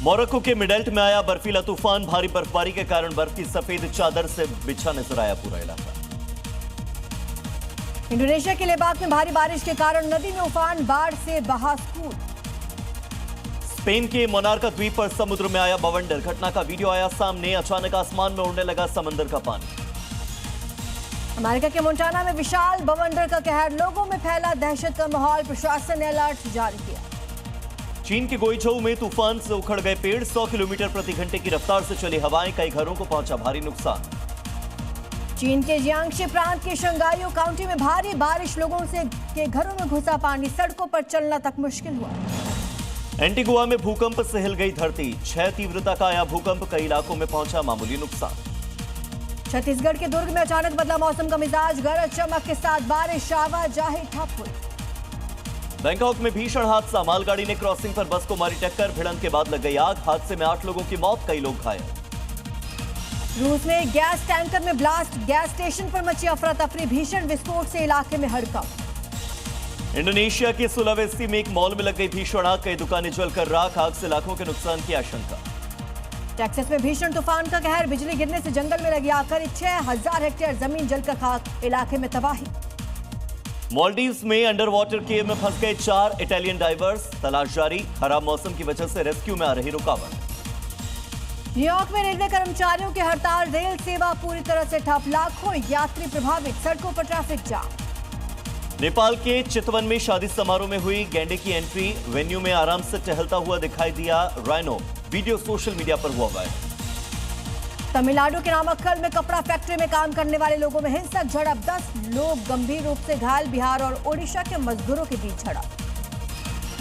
Morocco के मिडेल्ट में आया बर्फीला तूफान। भारी बर्फबारी के कारण बर्फ की सफेद चादर से बिछा नजर आया पूरा इलाका। इंडोनेशिया के लेबाक में भारी बारिश के कारण नदी में उफान, बाढ़ से बहा स्कूल। स्पेन के मोनार्का द्वीप पर समुद्र में आया बवंडर। घटना का वीडियो आया सामने। अचानक आसमान में उड़ने लगा समंदर का पानी। अमेरिका के मोंटाना में विशाल बवंडर का कहर, लोगों में फैला दहशत का माहौल। प्रशासन ने अलर्ट जारी किया। चीन के गोइझोउ में तूफान से उखड़ गए पेड़। 100 किलोमीटर प्रति घंटे की रफ्तार से चली हवाएं। कई घरों को पहुंचा भारी नुकसान। चीन के जियांगशी प्रांत के शंगाइयो काउंटी में भारी बारिश, लोगों से के घरों में घुसा पानी। सड़कों पर चलना तक मुश्किल हुआ। एंटीगुआ में भूकंप से हिल गई धरती। 6 तीव्रता का आया भूकंप। कई इलाकों में पहुंचा मामूली नुकसान। छत्तीसगढ़ के दुर्ग में अचानक बदला मौसम का मिजाज। गरज चमक के साथ बारिश, आवाजाही ठप हुई। बैंकॉक में भीषण हादसा। मालगाड़ी ने क्रॉसिंग पर बस को मारी टक्कर। भिड़ंत के बाद लग गई आग। हादसे में 8 लोगों की मौत, कई लोग घायल। रूस में गैस टैंकर में ब्लास्ट। गैस स्टेशन पर मची अफरा तफरी। भीषण विस्फोट से इलाके में हड़कंप। इंडोनेशिया के सुलावेसी में एक मॉल में लग गई भीषण आग। कई दुकानें जलकर राख। आग से लाखों के नुकसान की आशंका। टेक्सास में भीषण तूफान का कहर। बिजली गिरने से जंगल में लगी आग। करीब 6000 हेक्टेयर जमीन जलकर खाक। इलाके में तबाही। मालदीव्स में अंडर वाटर केव में फंस गए 4 इटालियन डाइवर्स। तलाश जारी। खराब मौसम की वजह से रेस्क्यू में आ रही रुकावट। न्यूयॉर्क में रेलवे कर्मचारियों की हड़ताल। रेल सेवा पूरी तरह से ठप। लाखों यात्री प्रभावित। सड़कों पर ट्रैफिक जाम। नेपाल के चितवन में शादी समारोह में हुई गैंडे की एंट्री। वेन्यू में आराम से टहलता हुआ दिखाई दिया राइनो। वीडियो सोशल मीडिया पर हुआ वायरल। तमिलनाडु के नामक्कल में कपड़ा फैक्ट्री में काम करने वाले लोगों में हिंसक झड़प। 10 लोग गंभीर रूप से घायल। बिहार और ओडिशा के मजदूरों के बीच झड़प।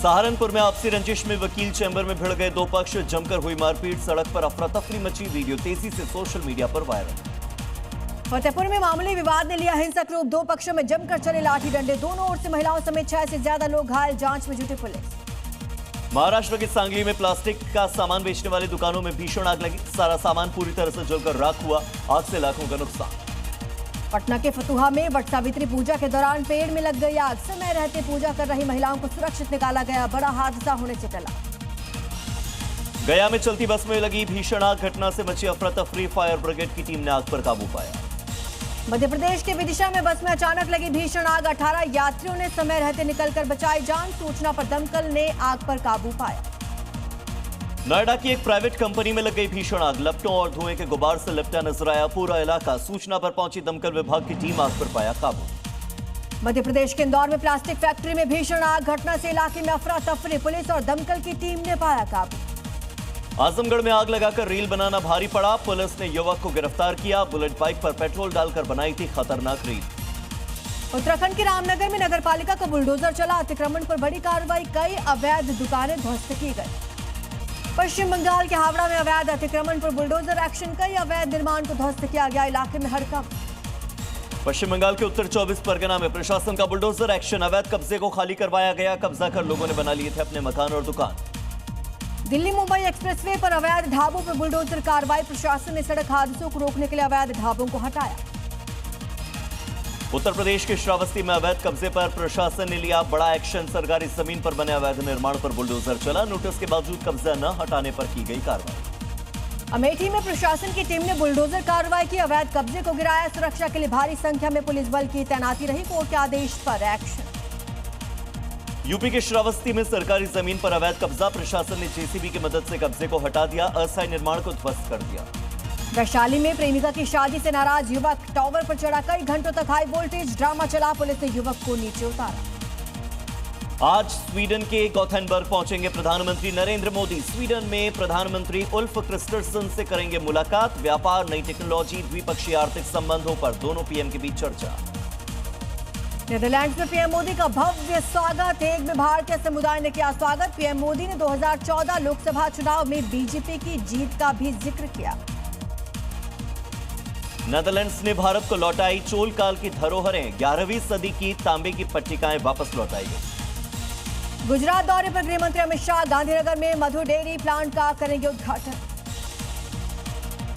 सहारनपुर में आपसी रंजिश में वकील चैम्बर में भिड़ गए 2 पक्ष। जमकर हुई मारपीट। सड़क पर अफरा तफरी मची। वीडियो तेजी से सोशल मीडिया पर वायरल। फतेहपुर में मामूली विवाद ने लिया हिंसक रूप। 2 पक्षों में जमकर चले लाठी डंडे। दोनों ओर से महिलाओं समेत 6 से ज्यादा लोग घायल। जांच में जुटी पुलिस। महाराष्ट्र के सांगली में प्लास्टिक का सामान बेचने वाली दुकानों में भीषण आग लगी। सारा सामान पूरी तरह से जलकर राख हुआ। आग से लाखों का नुकसान। पटना के फतुहा में वट सावित्री पूजा के दौरान पेड़ में लग गई आग। समय रहते पूजा कर रही महिलाओं को सुरक्षित निकाला गया। बड़ा हादसा होने से टला। गया में चलती बस में लगी भीषण आग। घटना से मची अफरा तफरी। फायर ब्रिगेड की टीम ने आग पर काबू पाया। मध्य प्रदेश के विदिशा में बस में अचानक लगी भीषण आग। 18 यात्रियों ने समय रहते निकलकर बचाई जान। सूचना पर दमकल ने आग पर काबू पाया। नोएडा की एक प्राइवेट कंपनी में लग गई भीषण आग। लपटों और धुएं के गुबार से लिपटा नजर आया पूरा इलाका। सूचना पर पहुंची दमकल विभाग की टीम आग पर पाया काबू। मध्य प्रदेश के इंदौर में प्लास्टिक फैक्ट्री में भीषण आग। घटना से इलाके में अफरा तफरी। पुलिस और दमकल की टीम ने पाया काबू। आजमगढ़ में आग लगाकर रील बनाना भारी पड़ा। पुलिस ने युवक को गिरफ्तार किया। बुलेट बाइक पर पेट्रोल डालकर बनाई थी खतरनाक रील। उत्तराखंड के रामनगर में नगरपालिका का बुलडोजर चला। अतिक्रमण पर बड़ी कार्रवाई। कई अवैध दुकानें ध्वस्त की गई। पश्चिम बंगाल के हावड़ा में अवैध अतिक्रमण पर बुलडोजर एक्शन। कई अवैध निर्माण को ध्वस्त किया गया। इलाके में हड़कंप। पश्चिम बंगाल के उत्तर 24 परगना में प्रशासन का बुलडोजर एक्शन। अवैध कब्जे को खाली करवाया गया। कब्जा कर लोगों ने बना लिए थे अपने मकान और दुकान। दिल्ली मुंबई एक्सप्रेसवे पर अवैध ढाबों पर बुलडोजर कार्रवाई। प्रशासन ने सड़क हादसों को रोकने के लिए अवैध ढाबों को हटाया। उत्तर प्रदेश के श्रावस्ती में अवैध कब्जे पर प्रशासन ने लिया बड़ा एक्शन। सरकारी जमीन पर बने अवैध निर्माण पर बुलडोजर चला। नोटिस के बावजूद कब्जा न हटाने पर की गई कार्रवाई। अमेठी में प्रशासन की टीम ने बुलडोजर कार्रवाई की। अवैध कब्जे को गिराया। सुरक्षा के लिए भारी संख्या में पुलिस बल की तैनाती रही। कोर्ट के आदेश पर एक्शन। यूपी के श्रावस्ती में सरकारी जमीन पर अवैध कब्जा। प्रशासन ने जेसीबी की मदद से कब्जे को हटा दिया। अस्थायी निर्माण को ध्वस्त कर दिया। वैशाली में प्रेमिका की शादी से नाराज युवक टावर पर चढ़ा। कई घंटों तक हाई वोल्टेज ड्रामा चला। पुलिस ने युवक को नीचे उतारा। आज स्वीडन के गोथेनबर्ग पहुंचेंगे प्रधानमंत्री नरेंद्र मोदी। स्वीडन में प्रधानमंत्री उल्फ क्रिस्टरसन से करेंगे मुलाकात। व्यापार, नई टेक्नोलॉजी, द्विपक्षीय आर्थिक संबंधों पर दोनों पीएम के बीच चर्चा। नीदरलैंड्स में पीएम मोदी का भव्य स्वागत। हेग में भारतीय समुदाय ने किया स्वागत। पीएम मोदी ने 2014 लोकसभा चुनाव में बीजेपी की जीत का भी जिक्र किया। नीदरलैंड्स ने भारत को लौटाई चोल काल की धरोहरें। 11वीं सदी की तांबे की पट्टिकाएं वापस लौटाई गई। गुजरात दौरे पर गृह मंत्री अमित शाह गांधीनगर में मधु डेयरी प्लांट का करेंगे उद्घाटन।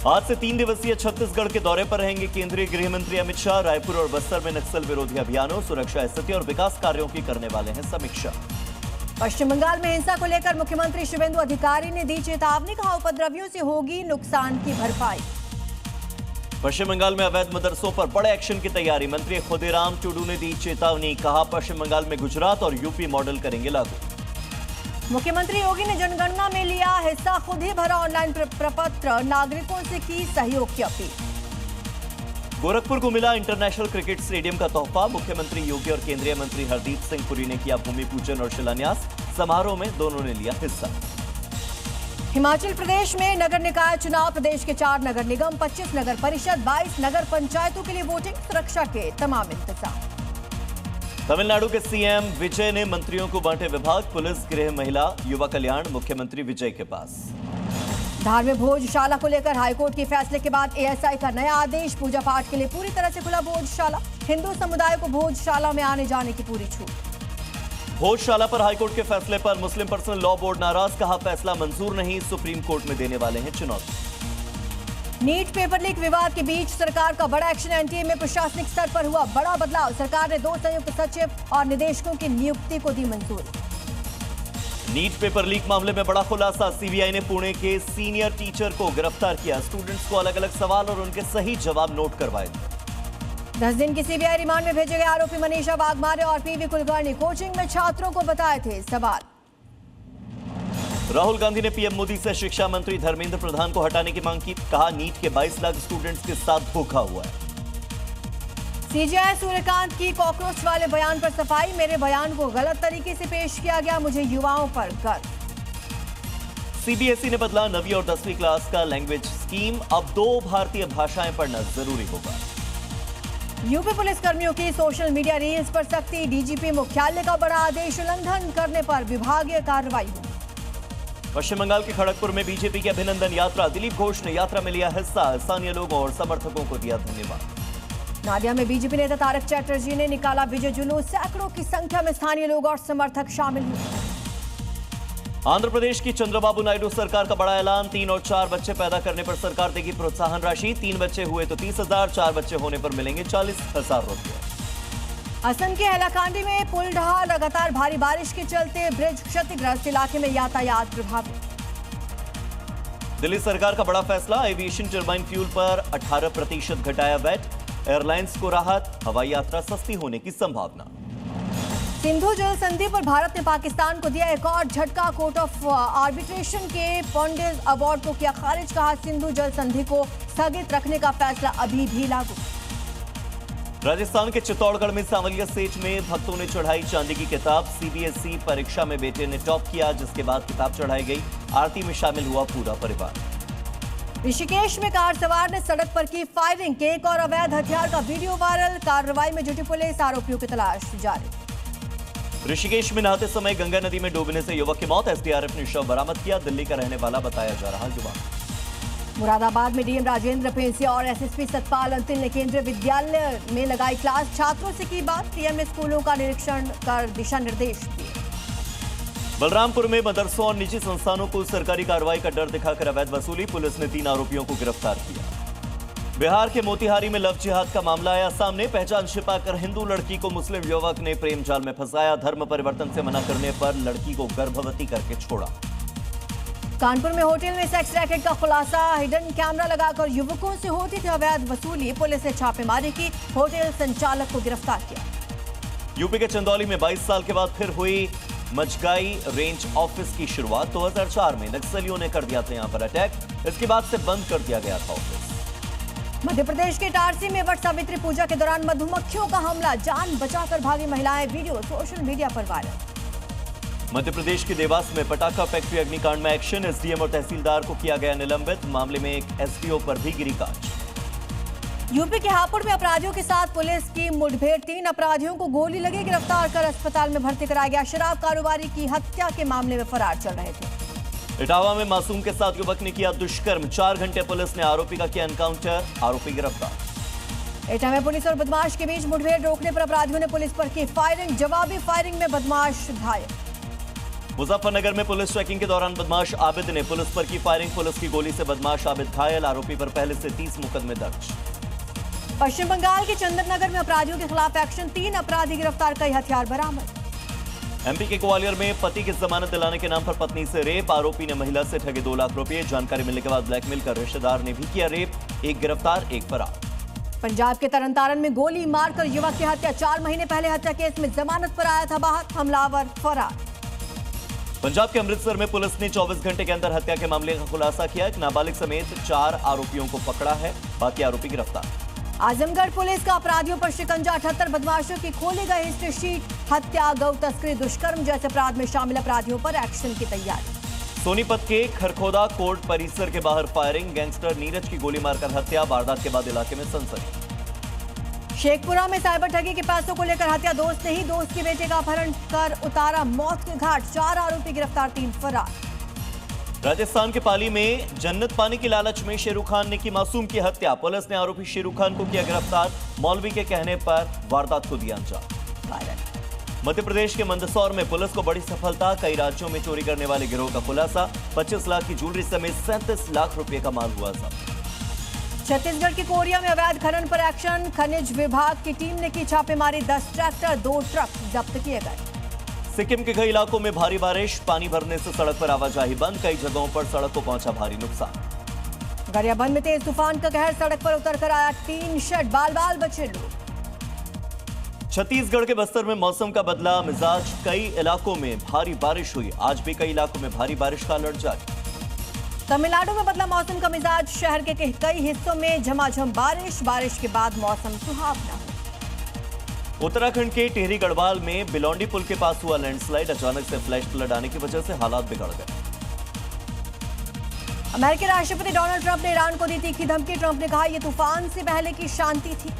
आज से 3 दिवसीय छत्तीसगढ़ के दौरे पर रहेंगे केंद्रीय गृह मंत्री अमित शाह। रायपुर और बस्तर में नक्सल विरोधी अभियानों, सुरक्षा स्थिति और विकास कार्यों की करने वाले हैं समीक्षा। पश्चिम बंगाल में हिंसा को लेकर मुख्यमंत्री शुभेंदु अधिकारी ने दी चेतावनी, कहा उपद्रवियों से होगी नुकसान की भरपाई। पश्चिम बंगाल में अवैध मदरसों पर बड़े एक्शन की तैयारी, मंत्री खुदीराम टुडू ने दी चेतावनी, कहा पश्चिम बंगाल में गुजरात और यूपी मॉडल करेंगे लागू। मुख्यमंत्री योगी ने जनगणना में लिया हिस्सा, खुद ही भरा ऑनलाइन प्रपत्र, नागरिकों से की सहयोग की अपील। गोरखपुर को मिला इंटरनेशनल क्रिकेट स्टेडियम का तोहफा, मुख्यमंत्री योगी और केंद्रीय मंत्री हरदीप सिंह पुरी ने किया भूमि पूजन और शिलान्यास, समारोह में दोनों ने लिया हिस्सा। हिमाचल प्रदेश में नगर निकाय चुनाव, प्रदेश के 4 नगर निगम, 25 नगर परिषद, 22 नगर पंचायतों के लिए वोटिंग, सुरक्षा के तमाम इंतजाम। तमिलनाडु के सीएम विजय ने मंत्रियों को बांटे विभाग, पुलिस, गृह, महिला, युवा कल्याण मुख्यमंत्री विजय के पास। धार में भोजशाला को लेकर हाईकोर्ट के फैसले के बाद एएसआई का नया आदेश, पूजा पाठ के लिए पूरी तरह से खुला भोजशाला, हिंदू समुदाय को भोजशाला में आने जाने की पूरी छूट। भोजशाला पर हाईकोर्ट के फैसले पर मुस्लिम पर्सनल लॉ बोर्ड नाराज, कहा फैसला मंजूर नहीं, सुप्रीम कोर्ट में देने वाले हैं चुनौती। नीट पेपर लीक विवाद के बीच सरकार का बड़ा एक्शन, एनटीए में प्रशासनिक स्तर पर हुआ बड़ा बदलाव, सरकार ने 2 संयुक्त सचिव और निदेशकों की नियुक्ति को दी मंजूरी। नीट पेपर लीक मामले में बड़ा खुलासा, सीबीआई ने पुणे के सीनियर टीचर को गिरफ्तार किया, स्टूडेंट्स को अलग अलग सवाल और उनके सही जवाब नोट करवाए। 10 दिन की सीबीआई रिमांड में भेजे गए आरोपी मनीषा वाघमारे और पीवी कुलकर्णी कोचिंग में छात्रों को बताए थे सवाल। राहुल गांधी ने पीएम मोदी से शिक्षा मंत्री धर्मेंद्र प्रधान को हटाने की मांग की, कहा नीट के 22 लाख स्टूडेंट्स के साथ धोखा हुआ है। सीजेआई सूर्यकांत की कॉकरोच वाले बयान पर सफाई, मेरे बयान को गलत तरीके से पेश किया गया, मुझे युवाओं पर गर्व। सीबीएसई ने बदला 9वीं और 10वीं क्लास का लैंग्वेज स्कीम, अब 2 भारतीय भाषाएं पढ़ना जरूरी होगा। यूपी पुलिस कर्मियों की सोशल मीडिया रील्स पर सख्ती, डीजीपी मुख्यालय का बड़ा आदेश, उल्लंघन करने पर विभागीय कार्रवाई हुई। पश्चिम बंगाल के खड़गपुर में बीजेपी की अभिनंदन यात्रा, दिलीप घोष ने यात्रा में लिया हिस्सा, स्थानीय लोगों और समर्थकों को दिया धन्यवाद। नादिया में बीजेपी नेता तारक चैटर्जी ने निकाला विजय जुलूस, सैकड़ों की संख्या में स्थानीय लोग और समर्थक शामिल हुए। आंध्र प्रदेश की चंद्रबाबू नायडू सरकार का बड़ा ऐलान, 3 और 4 बच्चे पैदा करने पर सरकार देगी प्रोत्साहन राशि, 3 बच्चे हुए तो 30,000, 4 बच्चे होने पर मिलेंगे 40,000 रुपए। असम के हैलाकांडी में पुल ढहा, लगातार भारी बारिश के चलते ब्रिज क्षतिग्रस्त, इलाके में यातायात प्रभावित। दिल्ली सरकार का बड़ा फैसला, एविएशन टर्बाइन फ्यूल पर 18% घटाया वैट, एयरलाइंस को राहत, हवाई यात्रा सस्ती होने की संभावना। सिंधु जल संधि पर भारत ने पाकिस्तान को दिया एक और झटका, कोर्ट ऑफ आर्बिट्रेशन के पॉन्डेज अवार्ड को किया खारिज, कहा सिंधु जल संधि को स्थगित रखने का फैसला अभी भी लागू। राजस्थान के चित्तौड़गढ़ में सांवलिया सेठ में भक्तों ने चढ़ाई चांदी की किताब, सीबीएसई परीक्षा में बेटे ने टॉप किया, जिसके बाद किताब चढ़ाई गई, आरती में शामिल हुआ पूरा परिवार। ऋषिकेश में कार सवार ने सड़क पर की फायरिंग, केक और अवैध हथियार का वीडियो वायरल, कार्रवाई में जुटी पुलिस, आरोपियों की तलाश जारी। ऋषिकेश में नहाते समय गंगा नदी में डूबने से युवक की मौत, एसडीआरएफ ने शव बरामद किया, दिल्ली का रहने वाला बताया जा रहा युवक। मुरादाबाद में डीएम राजेंद्र पेंसिया और एसएसपी सतपाल अंतिल ने केंद्रीय विद्यालय में लगाई क्लास, छात्रों से की बात, डीएम ने स्कूलों का निरीक्षण कर दिशा निर्देश दिए। बलरामपुर में मदरसों और निजी संस्थानों को सरकारी कार्रवाई का डर दिखाकर अवैध वसूली, पुलिस ने 3 आरोपियों को गिरफ्तार किया। बिहार के मोतिहारी में लव जिहाद का मामला आया सामने, पहचान छिपाकर हिंदू लड़की को मुस्लिम युवक ने प्रेम जाल में फंसाया, धर्म परिवर्तन से मना करने पर लड़की को गर्भवती करके छोड़ा। कानपुर में होटल में सेक्स रैकेट का खुलासा, हिडन कैमरा लगाकर युवकों से होती थी अवैध वसूली, पुलिस ने छापेमारी की, होटल संचालक को गिरफ्तार किया। यूपी के चंदौली में 22 साल के बाद फिर हुई मचगाई रेंज ऑफिस की शुरुआत, 2004 में नक्सलियों ने कर दिया था यहां पर अटैक, इसके बाद से बंद कर दिया गया था ऑफिस। मध्य प्रदेश के इटारसी में वट सावित्री पूजा के दौरान मधुमक्खियों का हमला, जान बचाकर भागी महिलाएं, वीडियो सोशल मीडिया पर वायरल। मध्य प्रदेश के देवास में पटाखा फैक्ट्री अग्निकांड में एक्शन, एसडीएम और तहसीलदार को किया गया निलंबित, मामले में एक एसडीओ पर भी गिरी कांच। यूपी के हापुड़ में अपराधियों के साथ पुलिस की मुठभेड़, 3 अपराधियों को गोली लगी, गिरफ्तार कर अस्पताल में भर्ती कराया गया, शराब कारोबारी की हत्या के मामले में फरार चल रहे थे। इटावा में मासूम के साथ युवक ने किया दुष्कर्म, 4 घंटे पुलिस ने आरोपी का किया एनकाउंटर, आरोपी गिरफ्तार। एटा में पुलिस और बदमाश के बीच मुठभेड़ रोकने पर अपराधियों ने पुलिस पर की फायरिंग, जवाबी फायरिंग में बदमाश घायल। मुजफ्फरनगर में पुलिस चेकिंग के दौरान बदमाश आबिद ने पुलिस पर की फायरिंग, पुलिस की गोली से बदमाश आबिद घायल, आरोपी पर पहले से 30 मुकदमे दर्ज। पश्चिम बंगाल के चंदन नगर में अपराधियों के खिलाफ एक्शन, 3 अपराधी गिरफ्तार, कई हथियार बरामद। एमपी के ग्वालियर में पति की जमानत दिलाने के नाम पर पत्नी से रेप, आरोपी ने महिला से ठगे 2 लाख रुपए। जानकारी मिलने के बाद ब्लैकमेल कर रिश्तेदार ने भी किया रेप। एक गिरफ्तार, एक फरार। पंजाब के तरनतारन में गोली मारकर युवक की हत्या। 4 महीने पहले हत्या केस में जमानत पर आया था बाहर, हमलावर फरार। पंजाब के अमृतसर में पुलिस ने 24 घंटे के अंदर हत्या के मामले का खुलासा किया। एक नाबालिग समेत 4 आरोपियों को पकड़ा है, बाकी आरोपी गिरफ्तार। आजमगढ़ पुलिस का अपराधियों पर शिकंजा। 78 बदमाशों की खोली गई हिस्ट्री शीट। हत्या, गौ तस्करी, दुष्कर्म जैसे अपराध में शामिल अपराधियों पर एक्शन की तैयारी। सोनीपत के खरखोदा कोर्ट परिसर के बाहर फायरिंग। गैंगस्टर नीरज की गोली मारकर हत्या। वारदात के बाद इलाके में सनसनी। शेखपुरा में साइबर ठगी के पैसों को लेकर हत्या। दोस्त ने ही दोस्त के बेटे का अपहरण कर उतारा मौत के घाट। 4 आरोपी गिरफ्तार, 3 फरार। राजस्थान के पाली में जन्नत पाने की लालच में शेरूख खान ने की मासूम की हत्या। पुलिस ने आरोपी शेरूख खान को किया गिरफ्तार। मौलवी के कहने पर वारदात को दिया अंजाम। मध्य प्रदेश के मंदसौर में पुलिस को बड़ी सफलता। कई राज्यों में चोरी करने वाले गिरोह का खुलासा। 25 लाख की ज्वेलरी समेत 37 लाख रुपए का माल हुआ जब्त। छत्तीसगढ़ के कोरिया में अवैध खनन पर एक्शन। खनिज विभाग की टीम ने की छापेमारी। 10 ट्रैक्टर, 2 ट्रक जब्त किए गए। सिक्किम के कई इलाकों में भारी बारिश। पानी भरने से सड़क पर आवाजाही बंद। कई जगहों पर सड़क को पहुंचा भारी नुकसान। गरियाबंद में तेज तूफान का कहर। सड़क पर उतरकर आया टीन शेड। बाल बाल बचे लोग। छत्तीसगढ़ के बस्तर में मौसम का बदला मिजाज। कई इलाकों में भारी बारिश हुई। आज भी कई इलाकों में भारी बारिश का अलर्ट जारी। तमिलनाडु में बदला मौसम का मिजाज। शहर के कई हिस्सों में झमाझम बारिश। बारिश के बाद मौसम सुहावना। उत्तराखंड के टिहरी गढ़वाल में बिलोंडी पुल के पास हुआ लैंडस्लाइड। अचानक से फ्लैश फ्लड आने की वजह से हालात बिगड़ गए। अमेरिकी राष्ट्रपति डोनाल्ड ट्रंप ने ईरान को दी तीखी धमकी। ट्रंप ने कहा यह तूफान से पहले की शांति थी।